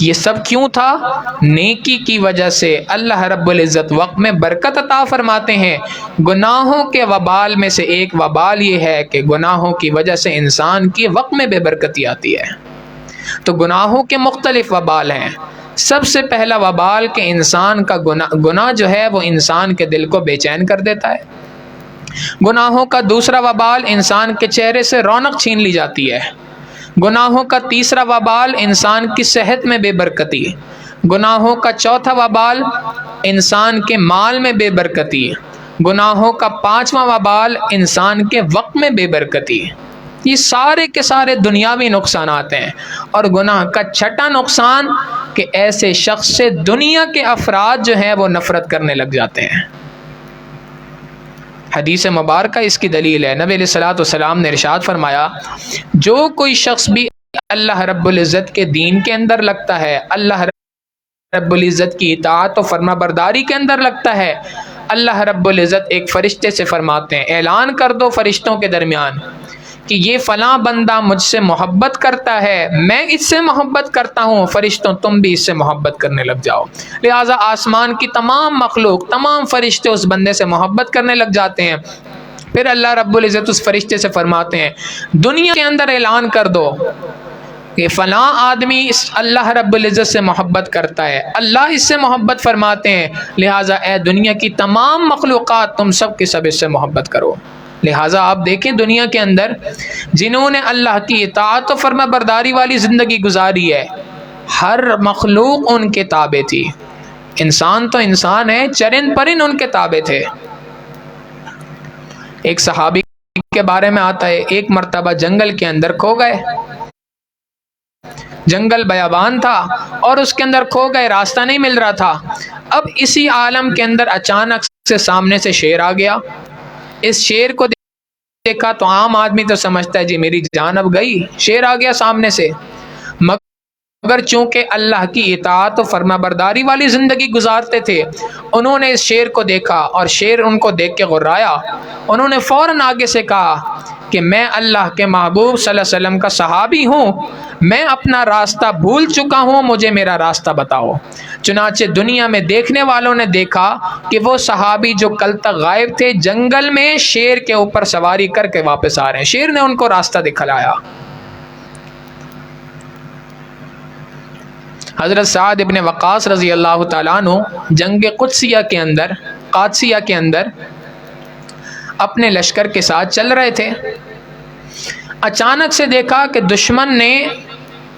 یہ سب کیوں تھا؟ نیکی کی وجہ سے اللہ رب العزت وقت میں برکت عطا فرماتے ہیں۔ گناہوں کے وبال میں سے ایک وبال یہ ہے کہ گناہوں کی وجہ سے انسان کی وقت میں بے برکتی آتی ہے۔ تو گناہوں کے مختلف وبال ہیں۔ سب سے پہلا وبال کہ انسان کا گناہ جو ہے وہ انسان کے دل کو بے چین کر دیتا ہے۔ گناہوں کا دوسرا وبال انسان کے چہرے سے رونق چھین لی جاتی ہے۔ گناہوں کا تیسرا وبال انسان کی صحت میں بے برکتی۔ گناہوں کا چوتھا وبال انسان کے مال میں بے برکتی۔ گناہوں کا پانچواں وبال انسان کے وقت میں بے برکتی۔ یہ سارے کے سارے دنیاوی نقصانات ہیں۔ اور گناہ کا چھٹا نقصان کہ ایسے شخص سے دنیا کے افراد جو ہیں وہ نفرت کرنے لگ جاتے ہیں۔ حدیث مبارکہ اس کی دلیل ہے۔ نبی علیہ الصلوۃ والسلام نے ارشاد فرمایا، جو کوئی شخص بھی اللہ رب العزت کے دین کے اندر لگتا ہے، اللہ رب العزت کی اطاعت و فرما برداری کے اندر لگتا ہے، اللہ رب العزت ایک فرشتے سے فرماتے ہیں اعلان کر دو فرشتوں کے درمیان کہ یہ فلاں بندہ مجھ سے محبت کرتا ہے، میں اس سے محبت کرتا ہوں، فرشتوں تم بھی اس سے محبت کرنے لگ جاؤ۔ لہٰذا آسمان کی تمام مخلوق، تمام فرشتے اس بندے سے محبت کرنے لگ جاتے ہیں۔ پھر اللہ رب العزت اس فرشتے سے فرماتے ہیں دنیا کے اندر اعلان کر دو کہ فلاں آدمی اللہ رب العزت سے محبت کرتا ہے، اللہ اس سے محبت فرماتے ہیں، لہٰذا اے دنیا کی تمام مخلوقات تم سب کے سب اس سے محبت کرو۔ لہٰذا آپ دیکھیں دنیا کے اندر جنہوں نے اللہ کی اطاعت و فرما برداری والی زندگی گزاری ہے، ہر مخلوق ان کے تابع تھی۔ انسان تو انسان ہے، چرند پرند ان کے تابع تھے۔ ایک صحابی کے بارے میں آتا ہے، ایک مرتبہ جنگل کے اندر کھو گئے، جنگل بیابان تھا اور اس کے اندر کھو گئے، راستہ نہیں مل رہا تھا۔ اب اسی عالم کے اندر اچانک سے سامنے سے شیر آ گیا۔ اس شیر کو دیکھا تو عام آدمی تو سمجھتا ہے جی میری جان اب گئی، شیر آ گیا سامنے سے، مگر چونکہ اللہ کی اطاعت و فرما برداری والی زندگی گزارتے تھے، انہوں نے اس شیر کو دیکھا اور شیر ان کو دیکھ کے غرایا۔ انہوں نے فوراً آگے سے کہا کہ میں اللہ کے محبوب صلی اللہ علیہ وسلم کا صحابی ہوں، میں اپنا راستہ بھول چکا ہوں، مجھے میرا راستہ بتاؤ۔ چنانچہ دنیا میں دیکھنے والوں نے دیکھا کہ وہ صحابی جو کل تک غائب تھے جنگل میں شیر کے اوپر سواری کر کے واپس آ رہے ہیں، شیر نے ان کو راستہ دکھلایا۔ حضرت سعد ابن وقاص رضی اللہ تعالیٰ عنہ جنگ قادسیہ کے اندر اپنے لشکر کے ساتھ چل رہے تھے، اچانک سے دیکھا کہ دشمن نے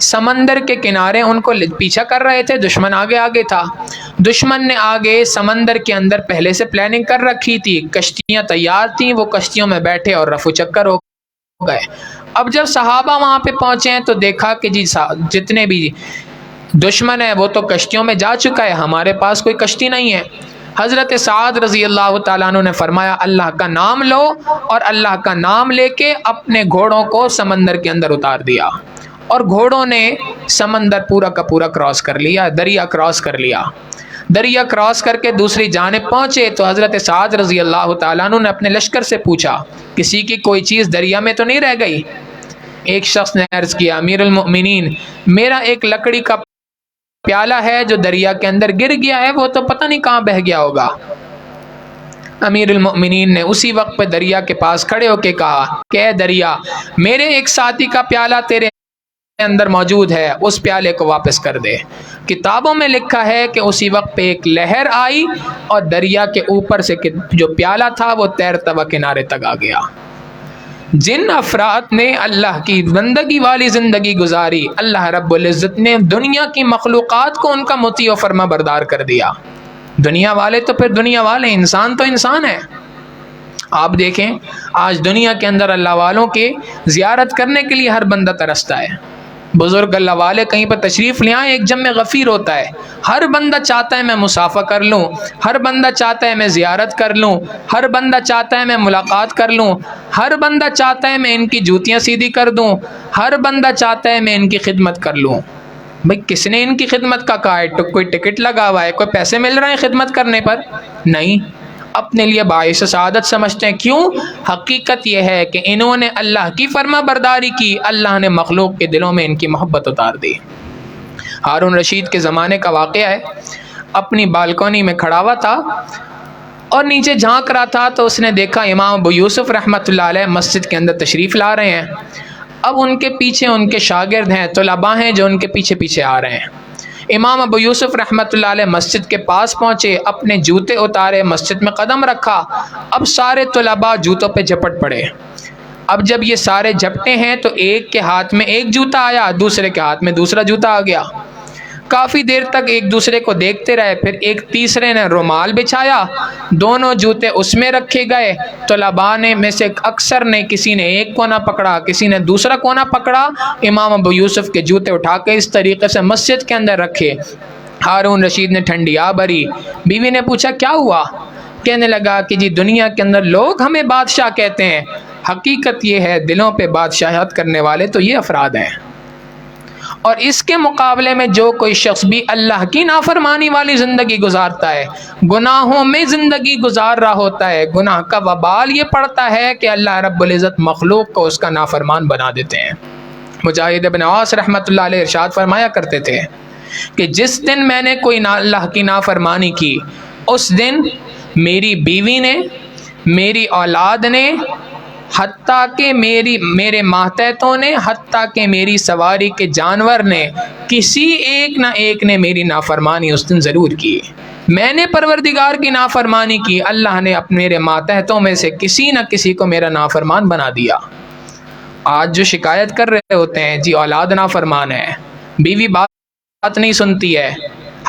سمندر کے کنارے ان کو پیچھا کر رہے تھے، دشمن آگے آگے تھا، دشمن نے آگے سمندر کے اندر پہلے سے پلاننگ کر رکھی تھی، کشتیاں تیار تھیں، وہ کشتیوں میں بیٹھے اور رفو چکر ہو گئے۔ اب جب صحابہ وہاں پہ پہنچے ہیں تو دیکھا کہ جی جتنے بھی دشمن ہے وہ تو کشتیوں میں جا چکا ہے، ہمارے پاس کوئی کشتی نہیں ہے۔ حضرت سعد رضی اللہ تعالیٰ عنہ نے فرمایا اللہ کا نام لو، اور اللہ کا نام لے کے اپنے گھوڑوں کو سمندر کے اندر اتار دیا، اور گھوڑوں نے سمندر پورا کا پورا کراس کر لیا، دریا کراس کر لیا۔ دریا کراس کر کے دوسری جانب پہنچے تو حضرت سعد رضی اللہ تعالیٰ عنہ نے اپنے لشکر سے پوچھا کسی کی کوئی چیز دریا میں تو نہیں رہ گئی؟ ایک شخص نے عرض کیا امیر المؤمنین میرا ایک لکڑی کا پیالہ ہے جو دریا کے اندر گر گیا ہے، وہ تو پتہ نہیں کہاں بہہ گیا ہوگا۔ امیر المؤمنین نے اسی وقت پہ دریا کے پاس کھڑے ہو کے کہا کہ اے دریا، میرے ایک ساتھی کا پیالہ تیرے اندر موجود ہے، اس پیالے کو واپس کر دے۔ کتابوں میں لکھا ہے کہ اسی وقت پہ ایک لہر آئی اور دریا کے اوپر سے جو پیالہ تھا وہ تیرتا ہوا کنارے تک آ گیا۔ جن افراد نے اللہ کی بندگی والی زندگی گزاری، اللہ رب العزت نے دنیا کی مخلوقات کو ان کا مطیع و فرما بردار کر دیا۔ دنیا والے تو پھر دنیا والے، انسان تو انسان ہے۔ آپ دیکھیں آج دنیا کے اندر اللہ والوں کے زیارت کرنے کے لیے ہر بندہ ترستا ہے۔ بزرگ اللہ والے کہیں پر تشریف لے آئیں، ایک جمع غفیر ہوتا ہے، ہر بندہ چاہتا ہے میں مصافحہ کر لوں، ہر بندہ چاہتا ہے میں زیارت کر لوں، ہر بندہ چاہتا ہے میں ملاقات کر لوں، ہر بندہ چاہتا ہے میں ان کی جوتیاں سیدھی کر دوں، ہر بندہ چاہتا ہے میں ان کی خدمت کر لوں۔ بھئی کس نے ان کی خدمت کا کہا ہے؟ کوئی ٹکٹ لگا ہوا ہے، کوئی پیسے مل رہے ہیں خدمت کرنے پر؟ نہیں، اپنے لیے باعث سعادت سمجھتے ہیں۔ کیوں؟ حقیقت یہ ہے کہ انہوں نے اللہ کی فرما برداری کی، اللہ نے مخلوق کے دلوں میں ان کی محبت اتار دی۔ ہارون رشید کے زمانے کا واقعہ ہے، اپنی بالکونی میں کھڑا ہوا تھا اور نیچے جھانک رہا تھا تو اس نے دیکھا امام ابو یوسف رحمۃ اللہ علیہ مسجد کے اندر تشریف لا رہے ہیں۔ اب ان کے پیچھے ان کے شاگرد ہیں، طلباء ہیں جو ان کے پیچھے پیچھے آ رہے ہیں۔ امام ابو یوسف رحمۃ اللہ علیہ مسجد کے پاس پہنچے، اپنے جوتے اتارے، مسجد میں قدم رکھا، اب سارے طلباء جوتوں پہ جھپٹ پڑے۔ اب جب یہ سارے جھپٹے ہیں تو ایک کے ہاتھ میں ایک جوتا آیا، دوسرے کے ہاتھ میں دوسرا جوتا آ گیا۔ کافی دیر تک ایک دوسرے کو دیکھتے رہے، پھر ایک تیسرے نے رومال بچھایا، دونوں جوتے اس میں رکھے گئے۔ طلباء نے میں سے اکثر نے کسی نے ایک کونا پکڑا، کسی نے دوسرا کونا پکڑا، امام ابو یوسف کے جوتے اٹھا کے اس طریقے سے مسجد کے اندر رکھے۔ ہارون رشید نے ٹھنڈی آ بھری، بیوی نے پوچھا کیا ہوا؟ کہنے لگا کہ جی دنیا کے اندر لوگ ہمیں بادشاہ کہتے ہیں، حقیقت یہ ہے دلوں پہ بادشاہت کرنے والے تو یہ افراد ہیں، اور اس کے مقابلے میں جو کوئی شخص بھی اللہ کی نافرمانی والی زندگی گزارتا ہے، گناہوں میں زندگی گزار رہا ہوتا ہے، گناہ کا وبال یہ پڑتا ہے کہ اللہ رب العزت مخلوق کو اس کا نافرمان بنا دیتے ہیں۔ مجاہد ابن عاص رحمۃ اللہ علیہ ارشاد فرمایا کرتے تھے کہ جس دن میں نے کوئی اللہ کی نافرمانی کی، اس دن میری بیوی نے، میری اولاد نے، حتیٰ کہ میرے ماتحتوں نے، حتیٰ کہ میری سواری کے جانور نے، کسی ایک نہ ایک نے میری نافرمانی اس دن ضرور کی۔ میں نے پروردگار کی نافرمانی کی، اللہ نے اپنے میرے ماتحتوں میں سے کسی نہ کسی کو میرا نافرمان بنا دیا۔ آج جو شکایت کر رہے ہوتے ہیں جی اولاد نافرمان ہے، بیوی بات نہیں سنتی ہے،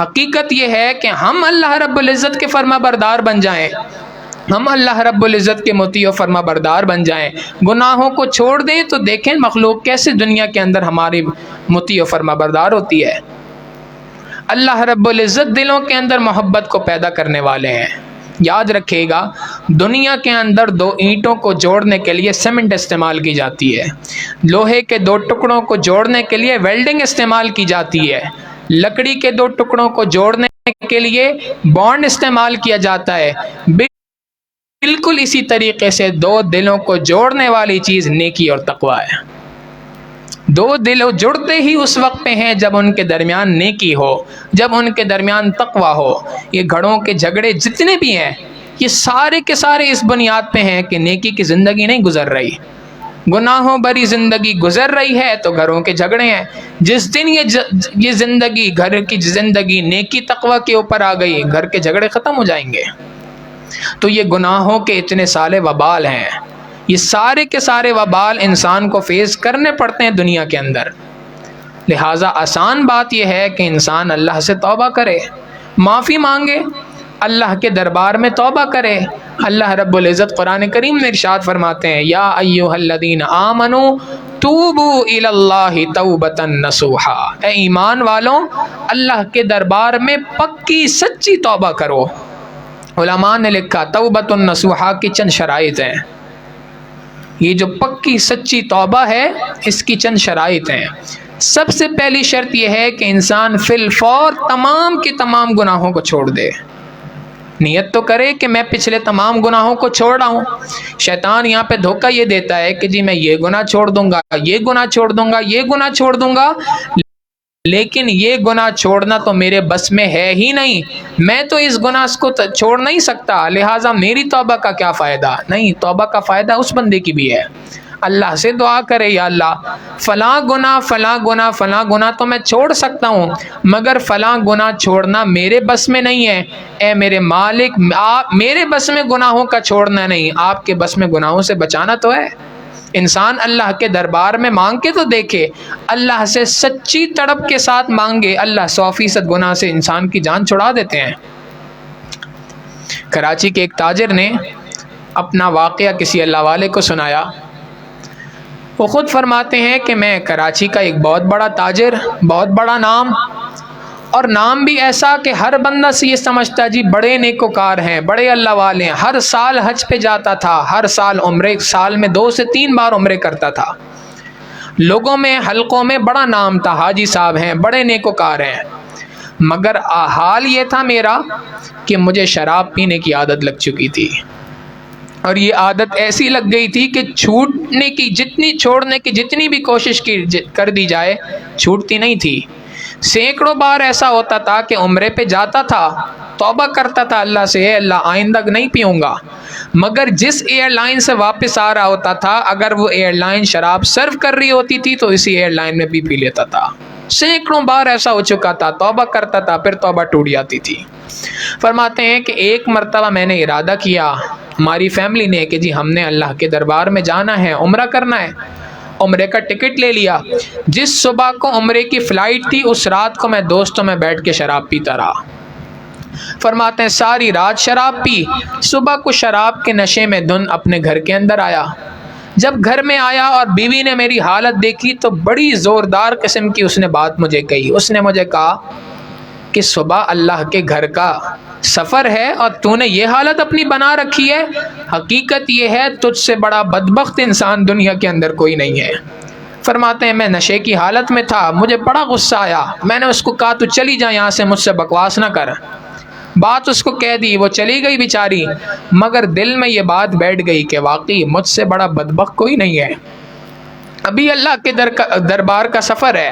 حقیقت یہ ہے کہ ہم اللہ رب العزت کے فرما بردار بن جائیں، ہم اللہ رب العزت کے مطیع و فرما بردار بن جائیں، گناہوں کو چھوڑ دیں، تو دیکھیں مخلوق کیسے دنیا کے اندر ہماری مطیع و فرما بردار ہوتی ہے۔ اللہ رب العزت دلوں کے اندر محبت کو پیدا کرنے والے ہیں۔ یاد رکھیے گا، دنیا کے اندر دو اینٹوں کو جوڑنے کے لیے سیمنٹ استعمال کی جاتی ہے، لوہے کے دو ٹکڑوں کو جوڑنے کے لیے ویلڈنگ استعمال کی جاتی ہے، لکڑی کے دو ٹکڑوں کو جوڑنے کے لیے بانڈ استعمال کیا جاتا ہے۔ بالکل اسی طریقے سے دو دلوں کو جوڑنے والی چیز نیکی اور تقوی ہے۔ دو دل جڑتے ہی اس وقت پہ ہیں جب ان کے درمیان نیکی ہو، جب ان کے درمیان تقوی ہو۔ یہ گھروں کے جھگڑے جتنے بھی ہیں، یہ سارے کے سارے اس بنیاد پہ ہیں کہ نیکی کی زندگی نہیں گزر رہی، گناہوں بری زندگی گزر رہی ہے تو گھروں کے جھگڑے ہیں۔ جس دن یہ زندگی، گھر کی زندگی نیکی تقوی کے اوپر آ گئی، گھر کے جھگڑے ختم ہو جائیں گے۔ تو یہ گناہوں کے اتنے سارے وبال ہیں، یہ سارے کے سارے وبال انسان کو فیس کرنے پڑتے ہیں دنیا کے اندر۔ لہٰذا آسان بات یہ ہے کہ انسان اللہ سے توبہ کرے، معافی مانگے، اللہ کے دربار میں توبہ کرے۔ اللہ رب العزت قرآن کریم میں ارشاد فرماتے ہیں، یا ایھا الذین آمنوا توبوا الی اللہ توبۃ نصوحا، اے ایمان والوں اللہ کے دربار میں پکی سچی توبہ کرو۔ علماء نے لکھا توبۃ النصوحا کی چند شرائط ہیں، یہ جو پکی سچی توبہ ہے اس کی چند شرائط ہیں۔ سب سے پہلی شرط یہ ہے کہ انسان فی الفور تمام کے تمام گناہوں کو چھوڑ دے، نیت تو کرے کہ میں پچھلے تمام گناہوں کو چھوڑ رہا ہوں۔ شیطان یہاں پہ دھوکہ یہ دیتا ہے کہ جی میں یہ گناہ چھوڑ دوں گا، یہ گناہ چھوڑ دوں گا، یہ گناہ چھوڑ دوں گا، لیکن یہ گناہ چھوڑنا تو میرے بس میں ہے ہی نہیں، میں تو اس گناہ کو چھوڑ نہیں سکتا، لہٰذا میری توبہ کا کیا فائدہ؟ نہیں، توبہ کا فائدہ اس بندے کی بھی ہے۔ اللہ سے دعا کرے، یا اللہ فلاں گناہ فلاں گناہ فلاں گناہ تو میں چھوڑ سکتا ہوں، مگر فلاں گناہ چھوڑنا میرے بس میں نہیں ہے۔ اے میرے مالک، آپ میرے بس میں گناہوں کا چھوڑنا نہیں، آپ کے بس میں گناہوں سے بچانا تو ہے۔ انسان اللہ کے دربار میں مانگ کے تو دیکھے، اللہ سے سچی تڑپ کے ساتھ مانگے، اللہ 100% گناہ سے انسان کی جان چھڑا دیتے ہیں۔ کراچی کے ایک تاجر نے اپنا واقعہ کسی اللہ والے کو سنایا۔ وہ خود فرماتے ہیں کہ میں کراچی کا ایک بہت بڑا تاجر، بہت بڑا نام، اور نام بھی ایسا کہ ہر بندہ سے یہ سمجھتا جی بڑے نیکوکار ہیں، بڑے اللہ والے ہیں، ہر سال حج پہ جاتا تھا، ہر سال عمرے، سال میں 2 سے 3 بار عمرے کرتا تھا، لوگوں میں حلقوں میں بڑا نام تھا، حاجی صاحب ہیں، بڑے نیکوکار ہیں، مگر حال یہ تھا میرا کہ مجھے شراب پینے کی عادت لگ چکی تھی، اور یہ عادت ایسی لگ گئی تھی کہ چھوڑنے کی جتنی بھی کوشش کر دی جائے چھوٹتی نہیں تھی۔ سینکڑوں بار ایسا ہوتا تھا کہ عمرے پہ جاتا تھا، توبہ کرتا تھا اللہ سے، اے اللہ آئندہ نہیں پیوں گا، مگر جس ایئر لائن سے واپس آ رہا ہوتا تھا، اگر وہ ایئر لائن شراب سرو کر رہی ہوتی تھی تو اسی ایئر لائن میں بھی پی لیتا تھا۔ سینکڑوں بار ایسا ہو چکا تھا، توبہ کرتا تھا، پھر توبہ ٹوٹ جاتی تھی۔ فرماتے ہیں کہ ایک مرتبہ میں نے ارادہ کیا، ہماری فیملی نے، کہ جی ہم نے اللہ کے دربار میں جانا ہے، عمرہ کرنا ہے، عمرے کا ٹکٹ لے لیا۔ جس صبح کو عمرے کی فلائٹ تھی، اس رات کو میں دوستوں میں بیٹھ کے شراب پیتا رہا۔ فرماتے ہیں ساری رات شراب پی، صبح کو شراب کے نشے میں دھن اپنے گھر کے اندر آیا۔ جب گھر میں آیا اور بیوی نے میری حالت دیکھی تو بڑی زوردار قسم کی اس نے بات مجھے کہی۔ اس نے مجھے کہا کہ صبح اللہ کے گھر کا سفر ہے اور تو نے یہ حالت اپنی بنا رکھی ہے، حقیقت یہ ہے تجھ سے بڑا بدبخت انسان دنیا کے اندر کوئی نہیں ہے۔ فرماتے ہیں میں نشے کی حالت میں تھا، مجھے بڑا غصہ آیا، میں نے اس کو کہا تو چلی جا یہاں سے، مجھ سے بکواس نہ کر۔ بات اس کو کہہ دی، وہ چلی گئی بیچاری، مگر دل میں یہ بات بیٹھ گئی کہ واقعی مجھ سے بڑا بدبخت کوئی نہیں ہے۔ ابھی اللہ کے دربار کا سفر ہے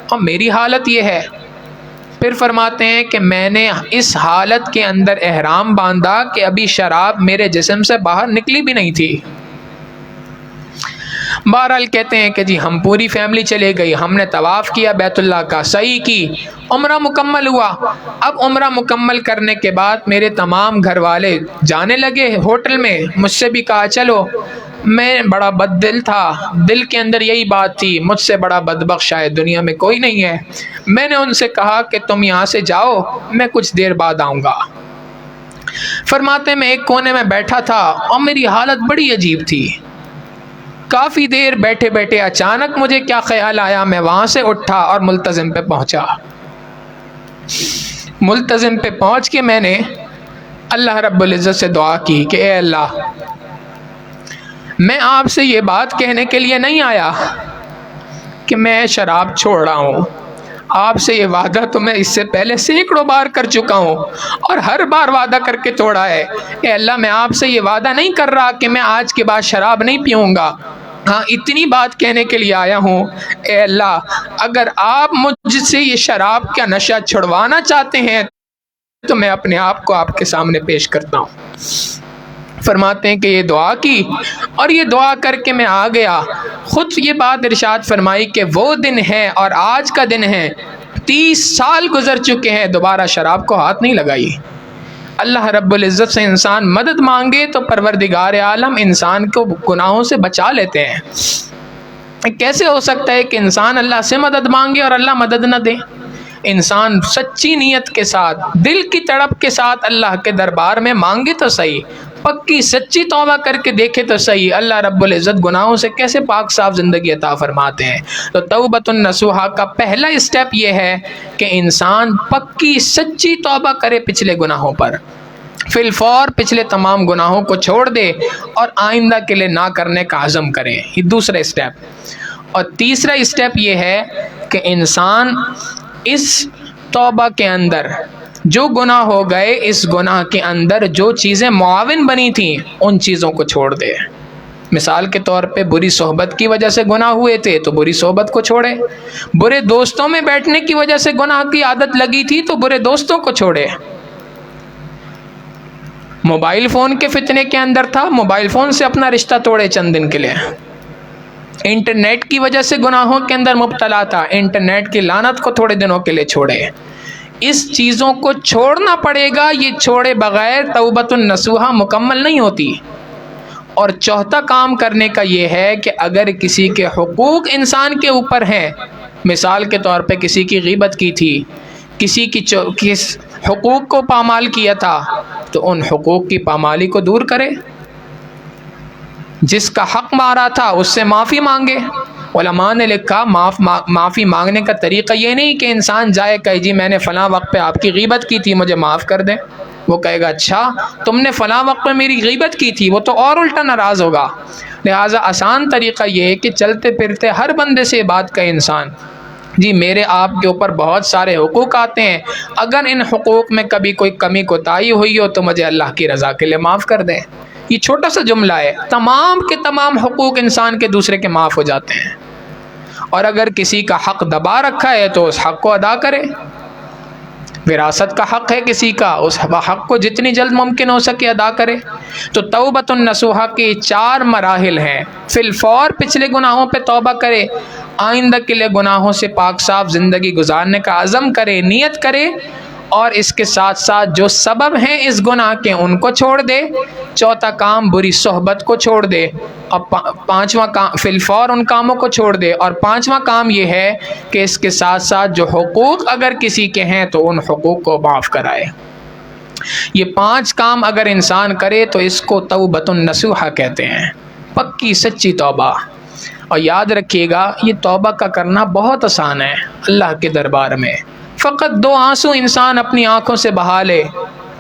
اور میری حالت یہ ہے۔ پھر فرماتے ہیں کہ میں نے اس حالت کے اندر احرام باندھا کہ ابھی شراب میرے جسم سے باہر نکلی بھی نہیں تھی۔ بہرحال کہتے ہیں کہ جی ہم پوری فیملی چلے گئی، ہم نے طواف کیا بیت اللہ کا، سعی کی، عمرہ مکمل ہوا۔ اب عمرہ مکمل کرنے کے بعد میرے تمام گھر والے جانے لگے ہوٹل میں، مجھ سے بھی کہا چلو۔ میں بڑا بد دل تھا، دل کے اندر یہی بات تھی، مجھ سے بڑا بدبخت شاید دنیا میں کوئی نہیں ہے۔ میں نے ان سے کہا کہ تم یہاں سے جاؤ، میں کچھ دیر بعد آؤں گا۔ فرماتے میں ایک کونے میں بیٹھا تھا اور میری حالت بڑی عجیب تھی۔ کافی دیر بیٹھے بیٹھے اچانک مجھے کیا خیال آیا، میں وہاں سے اٹھا اور ملتزم پہ پہنچا۔ ملتزم پہ پہنچ کے میں نے اللہ رب العزت سے دعا کی کہ اے اللہ، میں آپ سے یہ بات کہنے کے لیے نہیں آیا کہ میں شراب چھوڑ رہا ہوں، آپ سے یہ وعدہ تو میں اس سے پہلے سینکڑوں بار کر چکا ہوں اور ہر بار وعدہ کر کے توڑا ہے۔ اے اللہ، میں آپ سے یہ وعدہ نہیں کر رہا کہ میں آج کے بعد شراب نہیں پیوں گا، ہاں اتنی بات کہنے کے لیے آیا ہوں، اے اللہ اگر آپ مجھ سے یہ شراب کا نشہ چھڑوانا چاہتے ہیں تو میں اپنے آپ کو آپ کے سامنے پیش کرتا ہوں۔ فرماتے ہیں کہ یہ دعا کی اور یہ دعا کر کے میں آ گیا۔ خود یہ بات ارشاد فرمائی کہ وہ دن ہے اور آج کا دن ہے، 30 سال گزر چکے ہیں، دوبارہ شراب کو ہاتھ نہیں لگائی۔ اللہ رب العزت سے انسان مدد مانگے تو پروردگار عالم انسان کو گناہوں سے بچا لیتے ہیں۔ کیسے ہو سکتا ہے کہ انسان اللہ سے مدد مانگے اور اللہ مدد نہ دے؟ انسان سچی نیت کے ساتھ، دل کی تڑپ کے ساتھ اللہ کے دربار میں مانگے تو صحیح، پکی سچی توبہ کر کے دیکھے تو صحیح، اللہ رب العزت گناہوں سے کیسے پاک صاف زندگی عطا فرماتے ہیں۔ تو توبۃ النصوحہ کا پہلا اسٹیپ یہ ہے کہ انسان پکی سچی توبہ کرے پچھلے گناہوں پر، فی الفور پچھلے تمام گناہوں کو چھوڑ دے اور آئندہ کے لیے نہ کرنے کا عزم کرے، یہ دوسرا اسٹیپ۔ اور تیسرا اسٹیپ یہ ہے کہ انسان اس توبہ کے اندر جو گناہ ہو گئے، اس گناہ کے اندر جو چیزیں معاون بنی تھیں ان چیزوں کو چھوڑ دے۔ مثال کے طور پہ بری صحبت کی وجہ سے گناہ ہوئے تھے تو بری صحبت کو چھوڑے، برے دوستوں میں بیٹھنے کی وجہ سے گناہ کی عادت لگی تھی تو برے دوستوں کو چھوڑے، موبائل فون کے فتنے کے اندر تھا، موبائل فون سے اپنا رشتہ توڑے چند دن کے لیے، انٹرنیٹ کی وجہ سے گناہوں کے اندر مبتلا تھا، انٹرنیٹ کی لعنت کو تھوڑے دنوں کے لیے چھوڑے۔ اس چیزوں کو چھوڑنا پڑے گا، یہ چھوڑے بغیر توبۃ النصوحہ مکمل نہیں ہوتی۔ اور چوتھا کام کرنے کا یہ ہے کہ اگر کسی کے حقوق انسان کے اوپر ہیں، مثال کے طور پہ کسی کی غیبت کی تھی، کسی کی کس حقوق کو پامال کیا تھا، تو ان حقوق کی پامالی کو دور کرے، جس کا حق مارا تھا اس سے معافی مانگے۔ علماء نے لکھا معافی مانگنے کا طریقہ یہ نہیں کہ انسان جائے کہے جی میں نے فلاں وقت پہ آپ کی غیبت کی تھی مجھے معاف کر دیں، وہ کہے گا اچھا تم نے فلاں وقت پہ میری غیبت کی تھی، وہ تو اور الٹا ناراض ہوگا۔ لہٰذا آسان طریقہ یہ ہے کہ چلتے پھرتے ہر بندے سے بات کہے انسان، جی میرے آپ کے اوپر بہت سارے حقوق آتے ہیں، اگر ان حقوق میں کبھی کوئی کمی کوتاہی ہوئی ہو تو مجھے اللہ کی رضا کے لیے معاف کر دیں۔ یہ چھوٹا سا جملہ ہے، تمام کے تمام حقوق انسان کے دوسرے کے معاف ہو جاتے ہیں۔ اور اگر کسی کا حق دبا رکھا ہے تو اس حق کو ادا کرے، وراثت کا حق ہے کسی کا، اس حق کو جتنی جلد ممکن ہو سکے ادا کرے۔ تو توبۃ النصوحہ کے 4 مراحل ہیں، فی الفور پچھلے گناہوں پہ توبہ کرے، آئندہ کے لیے گناہوں سے پاک صاف زندگی گزارنے کا عزم کرے، نیت کرے، اور اس کے ساتھ ساتھ جو سبب ہیں اس گناہ کے ان کو چھوڑ دے، چوتھا کام بری صحبت کو چھوڑ دے، اور پانچواں کام فی الفور ان کاموں کو چھوڑ دے، اور پانچواں کام یہ ہے کہ اس کے ساتھ ساتھ جو حقوق اگر کسی کے ہیں تو ان حقوق کو معاف کرائے۔ یہ 5 کام اگر انسان کرے تو اس کو توبۃ النصوحہ کہتے ہیں، پکی سچی توبہ۔ اور یاد رکھیے گا یہ توبہ کا کرنا بہت آسان ہے اللہ کے دربار میں، فقط 2 آنسو انسان اپنی آنکھوں سے بہا لے،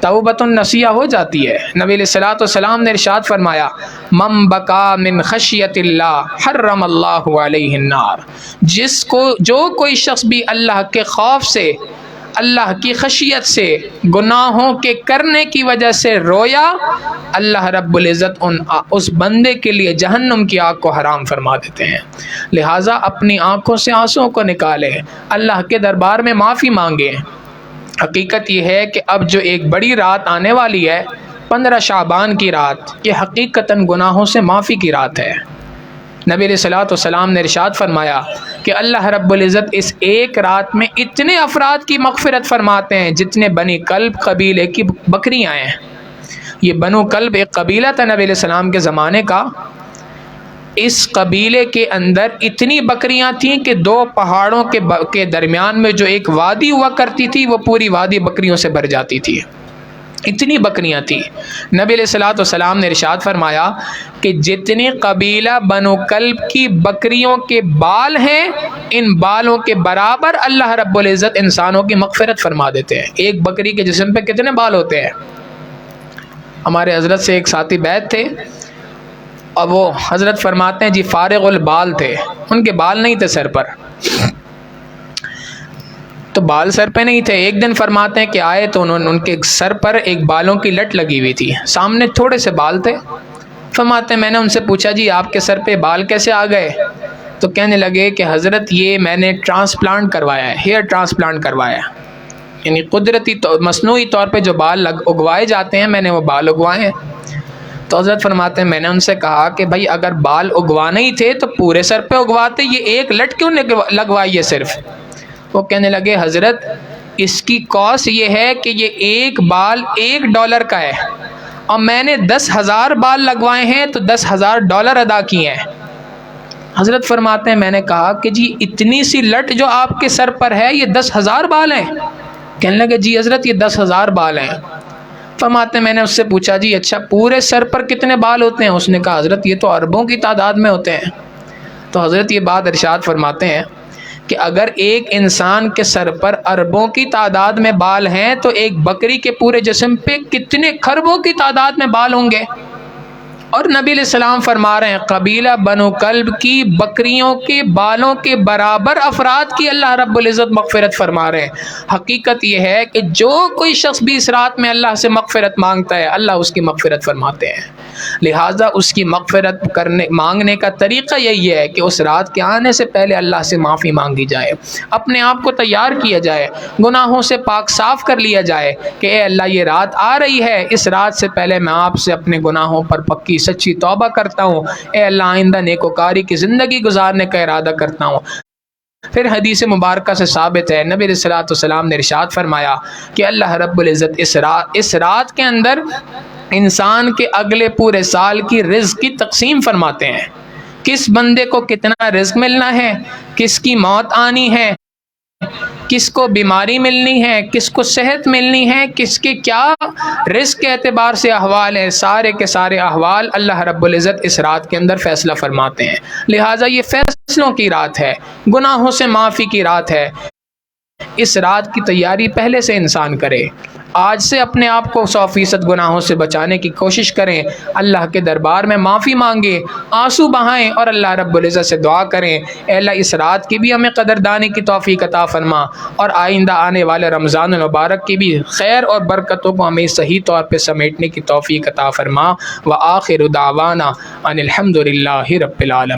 توبۃ النصیحہ ہو جاتی ہے۔ نبی علیہ الصلوۃ والسلام نے ارشاد فرمایا من بکا من خشیت اللہ حرم اللہ علیہ النار، جو کوئی شخص بھی اللہ کے خوف سے، اللہ کی خشیت سے، گناہوں کے کرنے کی وجہ سے رویا، اللہ رب العزت اس بندے کے لیے جہنم کی آگ کو حرام فرما دیتے ہیں۔ لہٰذا اپنی آنکھوں سے آنسوں کو نکالیں، اللہ کے دربار میں معافی مانگیں، حقیقت یہ ہے کہ اب جو ایک بڑی رات آنے والی ہے 15 شعبان کی رات، یہ حقیقتاً گناہوں سے معافی کی رات ہے۔ نبی علیہ الصلوۃ والسلام نے ارشاد فرمایا کہ اللہ رب العزت اس ایک رات میں اتنے افراد کی مغفرت فرماتے ہیں جتنے بنی کلب قبیلے کی بکریاں ہیں۔ یہ بنو کلب ایک قبیلہ تھا نبی علیہ السلام کے زمانے کا۔ اس قبیلے کے اندر اتنی بکریاں تھیں کہ 2 پہاڑوں کے درمیان میں جو ایک وادی ہوا کرتی تھی وہ پوری وادی بکریوں سے بھر جاتی تھی، اتنی بکریاں تھیں۔ نبی علیہ الصلوۃ والسلام نے ارشاد فرمایا کہ جتنے قبیلہ بنو کلب کی بکریوں کے بال ہیں، ان بالوں کے برابر اللہ رب العزت انسانوں کی مغفرت فرما دیتے ہیں۔ ایک بکری کے جسم پہ کتنے بال ہوتے ہیں؟ ہمارے حضرت سے ایک ساتھی بیعت تھے اور وہ حضرت فرماتے ہیں جی فارغ البال تھے، ان کے بال نہیں تھے سر پر، تو بال سر پہ نہیں تھے۔ ایک دن فرماتے ہیں کہ آئے تو ان کے سر پر ایک بالوں کی لٹ لگی ہوئی تھی، سامنے تھوڑے سے بال تھے۔ فرماتے ہیں میں نے ان سے پوچھا جی آپ کے سر پہ بال کیسے آ گئے؟ تو کہنے لگے کہ حضرت یہ میں نے ٹرانسپلانٹ کروایا ہے، ہیئر ٹرانسپلانٹ کروایا ہے، یعنی قدرتی مصنوعی طور پہ جو بال اگوائے جاتے ہیں میں نے وہ بال اگوائے ہیں۔ تو حضرت فرماتے ہیں میں نے ان سے کہا کہ بھائی اگر بال اگوانے ہی تھے تو پورے سر پہ اگواتے، یہ ایک لٹ کیوں لگوائی ہے صرف؟ وہ کہنے لگے حضرت اس کی کاسٹ یہ ہے کہ یہ ایک بال $1 کا ہے اور میں نے 10,000 بال لگوائے ہیں تو $10,000 ادا کیے ہیں۔ حضرت فرماتے ہیں میں نے کہا کہ جی اتنی سی لٹ جو آپ کے سر پر ہے یہ 10,000 بال ہیں؟ کہنے لگے جی حضرت یہ 10,000 بال ہیں۔ فرماتے ہیں میں نے اس سے پوچھا جی اچھا پورے سر پر کتنے بال ہوتے ہیں؟ اس نے کہا حضرت یہ تو اربوں کی تعداد میں ہوتے ہیں۔ تو حضرت یہ بات ارشاد فرماتے ہیں کہ اگر ایک انسان کے سر پر اربوں کی تعداد میں بال ہیں تو ایک بکری کے پورے جسم پہ کتنے خربوں کی تعداد میں بال ہوں گے؟ اور نبی علیہ السلام فرما رہے ہیں قبیلہ بنو کلب کی بکریوں کے بالوں کے برابر افراد کی اللہ رب العزت مغفرت فرما رہے ہیں۔ حقیقت یہ ہے کہ جو کوئی شخص بھی اس رات میں اللہ سے مغفرت مانگتا ہے اللہ اس کی مغفرت فرماتے ہیں۔ لہٰذا اس کی مغفرت مانگنے کا طریقہ یہی ہے کہ اس رات کے آنے سے پہلے اللہ سے معافی مانگی جائے، اپنے آپ کو تیار کیا جائے، گناہوں سے پاک صاف کر لیا جائے کہ اے اللہ یہ رات آ رہی ہے، اس رات سے پہلے میں آپ سے اپنے گناہوں پر پکی سچی توبہ کرتا ہوں، اے اللہ آئندہ نیکوکاری کی زندگی گزارنے کا ارادہ کرتا ہوں۔ پھر حدیث مبارکہ سے ثابت ہے نبی علیہ السلام نے ارشاد فرمایا کہ اللہ رب العزت اس رات کے اندر انسان کے اگلے پورے سال کی رزق کی تقسیم فرماتے ہیں، کس بندے کو کتنا رزق ملنا ہے، کس کی موت آنی ہے، کس کو بیماری ملنی ہے، کس کو صحت ملنی ہے، کس کے کیا رزق کے اعتبار سے احوال ہیں، سارے کے سارے احوال اللہ رب العزت اس رات کے اندر فیصلہ فرماتے ہیں۔ لہٰذا یہ فیصلوں کی رات ہے، گناہوں سے معافی کی رات ہے۔ اس رات کی تیاری پہلے سے انسان کرے، آج سے اپنے آپ کو 100% گناہوں سے بچانے کی کوشش کریں، اللہ کے دربار میں معافی مانگیں، آنسو بہائیں اور اللہ رب العزت سے دعا کریں اے اللہ اس رات کی بھی ہمیں قدردانی کی توفیق عطا فرما اور آئندہ آنے والے رمضان المبارک کی بھی خیر اور برکتوں کو ہمیں صحیح طور پہ سمیٹنے کی توفیق عطا فرما۔ وآخر دعوانا ان الحمد للہ رب العالمین۔